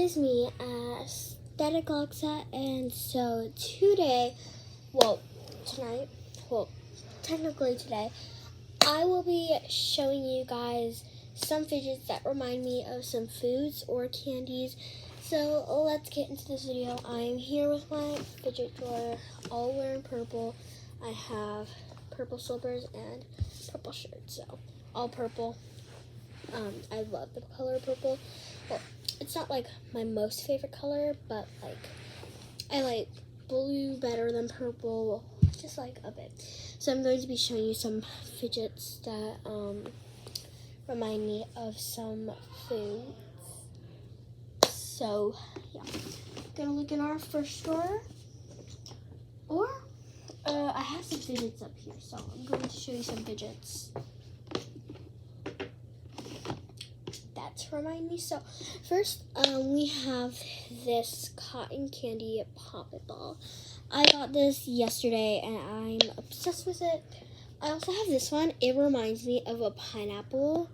is me, Its.Alexaaa, and so today, tonight, technically today, I will be showing you guys some fidgets that remind me of some foods or candies. So let's get into this video. I am here with my fidget drawer, all wearing purple. I have purple slippers and purple shirts, so all purple. I love the color purple. Well, it's not like my most favorite color, but like I like blue better than purple, just like a bit. So I'm going to be showing you some fidgets that remind me of some foods. So yeah, gonna look in our first drawer, or I have some fidgets up here, so I'm going to show you some fidgets to remind me. So first, we have this cotton candy poppet ball. I got this yesterday and I'm obsessed with it. I also have this one. It reminds me of a pineapple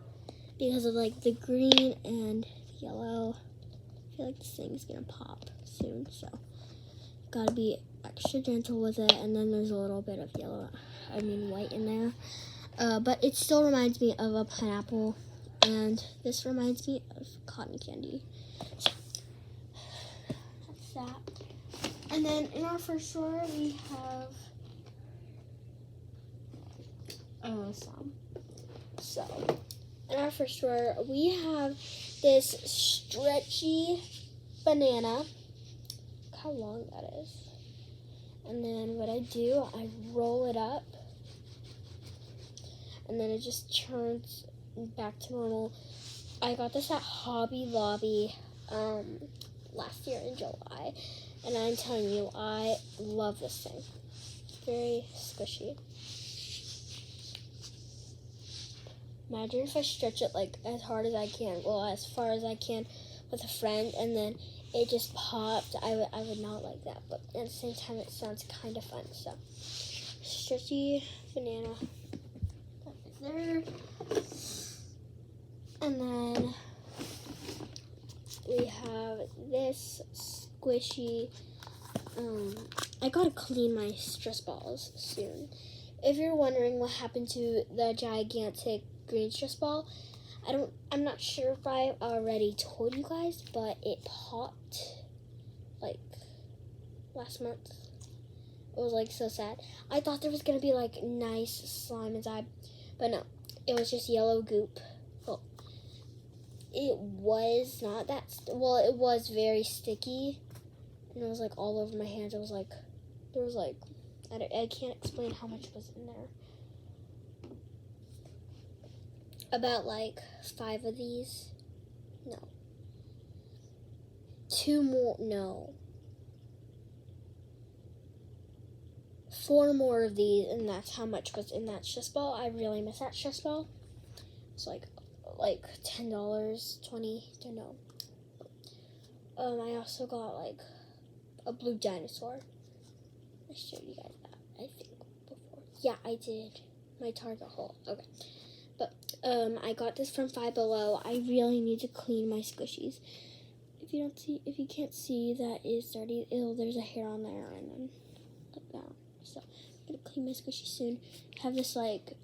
because of like the green and yellow. I feel like this thing is gonna pop soon, so gotta be extra gentle with it. And then there's a little bit of white in there, but it still reminds me of a pineapple. And this reminds me of cotton candy. So, that's that. And then in our first drawer, we have some. So, in our first drawer, we have this stretchy banana. Look how long that is. And then what I do, I roll it up. And then it just turns back to normal. I got this at Hobby Lobby last year in July, and I'm telling you, I love this thing. It's very squishy. Imagine if I stretch it like as hard as I can, as far as I can with a friend, and then it just popped. I would not like that, but at the same time it sounds kind of fun. So stretchy banana there. And then we have this squishy, I gotta clean my stress balls soon. If you're wondering what happened to the gigantic green stress ball, I'm not sure if I already told you guys, but it popped like last month. It was like so sad. I thought there was gonna be like nice slime inside, but no, it was just yellow goop. It was not that, it was very sticky, and it was like all over my hands. It was like, there was like, I can't explain how much was in there. About like 5 of these, no. 2 more, no. 4 more of these, and that's how much was in that stress ball. I really miss that stress ball. It's like $10, $20, don't know. I also got like a blue dinosaur. I showed you guys that, I think, before. Yeah, I did. My Target haul. Okay. But I got this from Five Below. I really need to clean my squishies. If you can't see, that is dirty. There's a hair on there, and then like that. So I'm gonna clean my squishies soon. Have this like,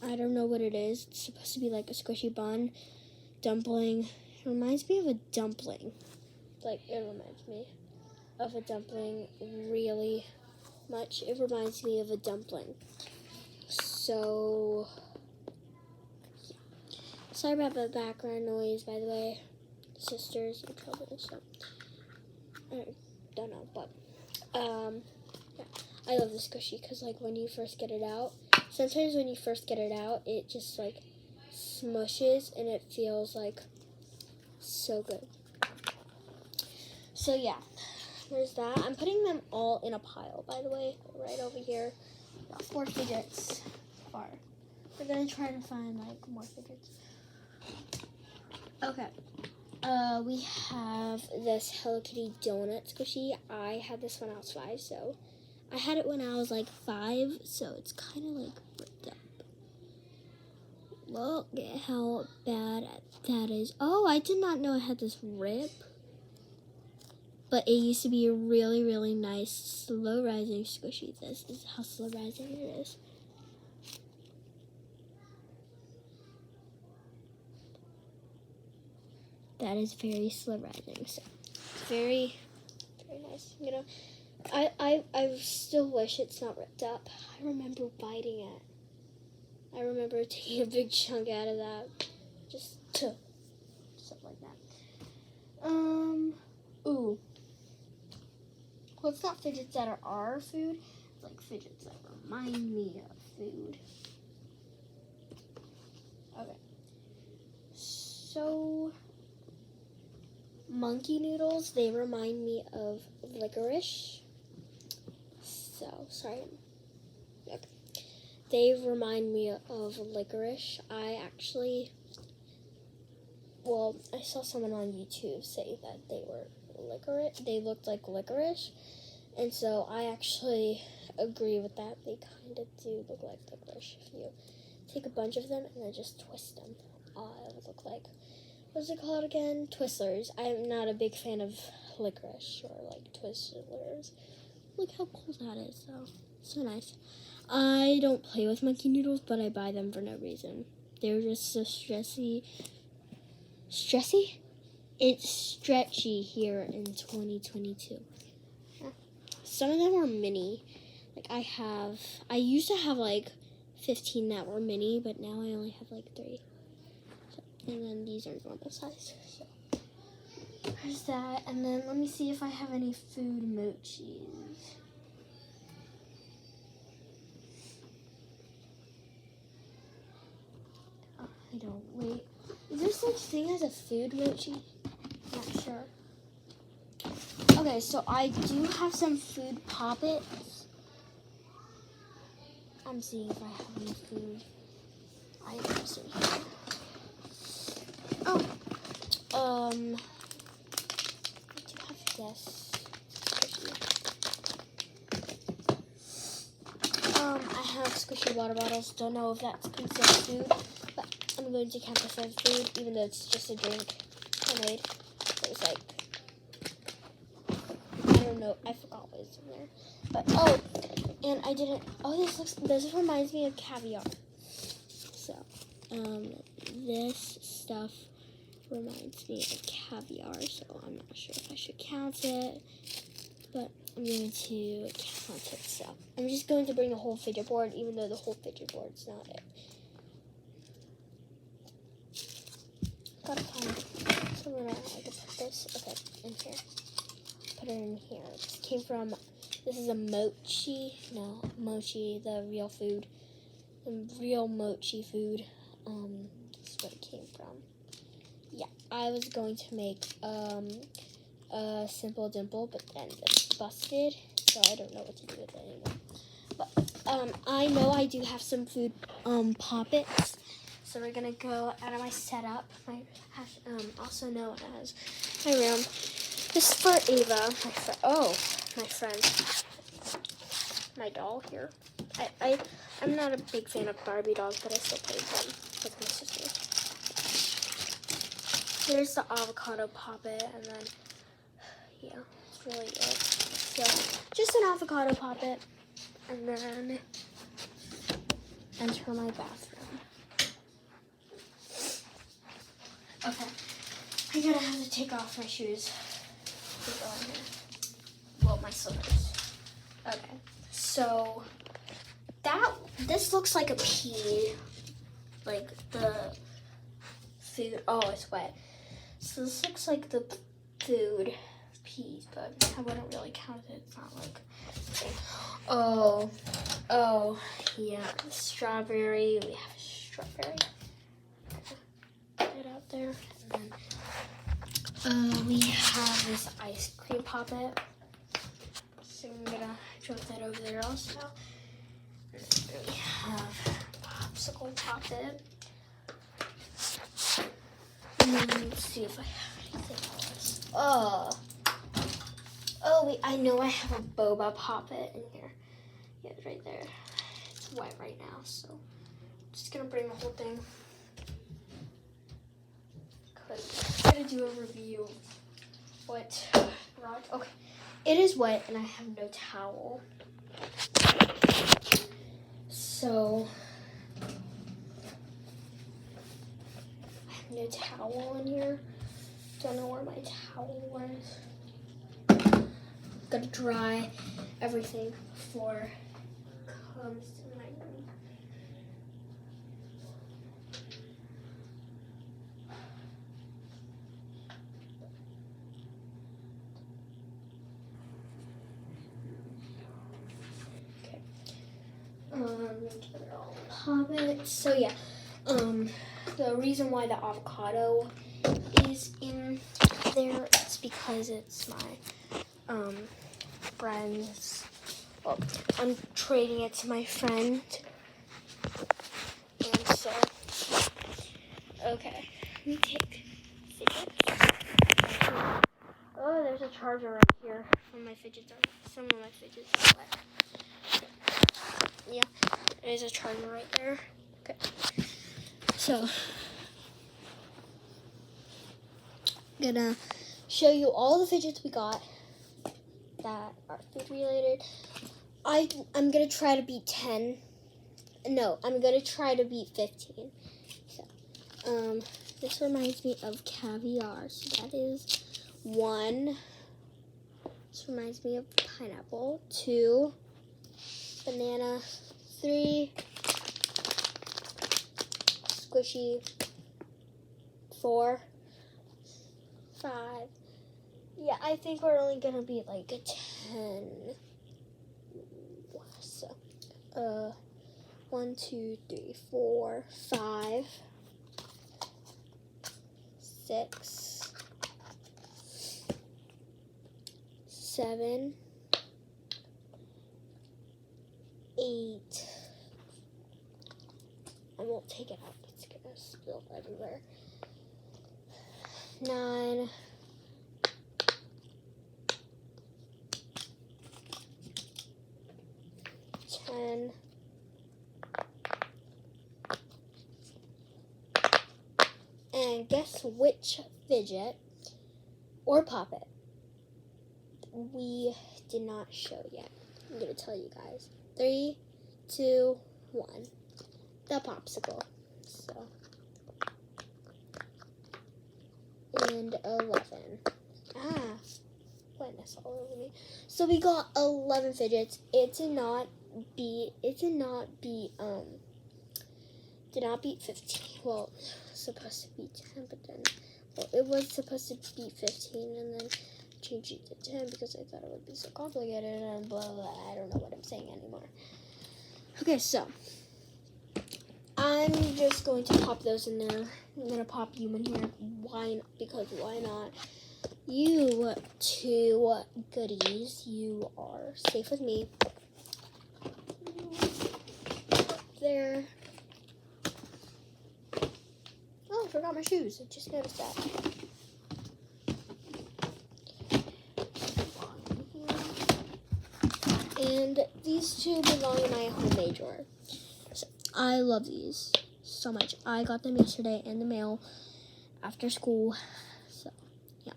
I don't know what it is. It's supposed to be like a squishy bun, dumpling. It reminds me of a dumpling. Like, it reminds me of a dumpling really much. It reminds me of a dumpling. So, yeah. Sorry about the background noise, by the way. Sisters in trouble, so I don't know, but yeah. I love the squishy because like when you first get it out, sometimes when you first get it out, it just like smushes and it feels like so good. So yeah, there's that. I'm putting them all in a pile, by the way, right over here. Got 4 fidgets. Far. We're gonna try to find like more fidgets. Okay. We have this Hello Kitty donut squishy. I had this when I was 5, so I had it when I was like 5, so it's kind of like ripped up. Look at how bad that is. Oh, I did not know it had this rip. but it used to be a really, really nice, slow-rising squishy. This is how slow-rising it is. That is very slow-rising, so very, very nice. You know, I still wish it's not ripped up. I remember biting it. I remember taking a big chunk out of that. Just stuff like that. Ooh. Well, it's not fidgets that are our food. It's like fidgets that remind me of food. Okay. So, monkey noodles, they remind me of licorice. So, sorry. Okay. They remind me of licorice. I saw someone on YouTube say that they looked like licorice. And so I actually agree with that. They kind of do look like licorice. If you take a bunch of them and then just twist them, it would look like, what's it called again? Twizzlers. I'm not a big fan of licorice or like Twizzlers. Look how cool that is, though. So nice. I don't play with monkey noodles, but I buy them for no reason. They're just so stressy. Stressy? It's stretchy here in 2022. Yeah. Some of them are mini. Like I used to have like 15 that were mini, but now I only have like 3. So, and then these are normal size. So there's that. And then let me see if I have any food mochis. Oh, I don't. Wait. Is there such thing as a food mochi? Not sure. Okay, so I do have some food poppets. I'm seeing if I have any food items in here. I do have this. I have squishy water bottles. Don't know if that's considered food, but I'm going to count this as food, even though it's just a drink I made. It was like, I don't know, I forgot what was in there. But and I didn't. This reminds me of caviar. So, this stuff reminds me of caviar. So I'm not sure if I should count it, but I'm going to count it. So I'm just going to bring the whole fidget board, even though the whole fidget board's not it. Gotta find it. So I'm gonna put this, in here. Put it in here. This is a mochi, the real food. The real mochi food. This is what it came from. Yeah, I was going to make, a simple dimple, but then this busted, so I don't know what to do with it anymore. But, I know I do have some food, poppets. So we're gonna go out of my setup, also known as my room. This is for Ava, my friend, my doll here. I'm not a big fan of Barbie dolls, but I still play them with my sister. There's the avocado poppet, and then, yeah, it's really good. So, just an avocado poppet, and then enter my bathroom. Okay, I'm gonna have to take off my shoes to go in here. Well, my slippers. Okay, so this looks like a pea, like the food. Oh, it's wet. So this looks like the food peas, but I wouldn't really count it. It's not like. Oh, yeah, strawberry. We have strawberry. It out there, and then we have this ice cream poppet, so I'm gonna drop that over there also. And then we have popsicle poppet, and then let's see if I have anything else. I know I have a boba poppet in here. Yeah, it's right there. It's wet right now, so I'm just gonna bring the whole thing. I'm going to do a review of what couch. Okay, it is wet and I have no towel. So I have no towel in here. Don't know where my towel was. Gotta dry everything before it comes to my room. Okay. Pop it. So yeah. The reason why the avocado is in there is because it's my friend's. Well, I'm trading it to my friend, and so okay. Let me take fidgets. Oh, there's a charger right here. Some of my fidgets are wet. Yeah, there's a charger right there. Okay. So, gonna show you all the fidgets we got that are food related. I'm gonna try to beat 10. No, I'm gonna try to beat 15. So, this reminds me of caviar. So that is 1. This reminds me of pineapple. 2, banana. 3, squishy. 4, 5. Yeah, I think we're only gonna be like a 10. So, 1, 2, 3, 4, 5, 6, 7, 8. I won't take it out. It's gonna spill everywhere. 9. 10. And guess which fidget or poppet we did not show yet. I'm gonna tell you guys. 3, 2, 1. The popsicle. So, and 11. Wetness all over me. So we got 11 fidgets. It did not beat 15. Well, supposed to be 10, but then, well, it was supposed to be 15, and then changed it to 10 because I thought it would be so complicated and blah, blah, blah. I don't know what I'm saying anymore. Okay, so I'm just going to pop those in there. I'm going to pop you in here. Why not? Because why not? You 2 goodies. You are safe with me. There. Oh, I forgot my shoes. I just noticed that. And these 2 belong in my homemade drawer. So, I love these so much. I got them yesterday in the mail after school. So, yeah.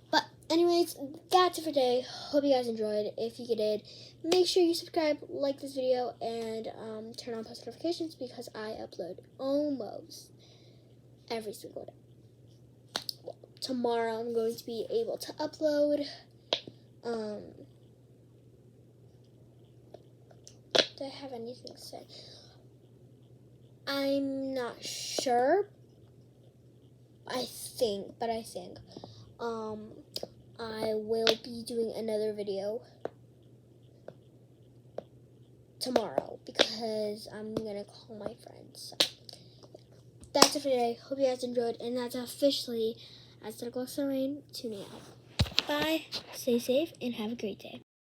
But anyways, that's it for today. Hope you guys enjoyed. If you did, make sure you subscribe, like this video, and turn on post notifications because I upload almost every single day. Well, tomorrow I'm going to be able to upload. Do I have anything to say? I'm not sure. I think I will be doing another video tomorrow because I'm gonna call my friends. So that's it for today. Hope you guys enjoyed, and that's officially Its.Alexaaa tuning out. Bye. Stay safe and have a great day.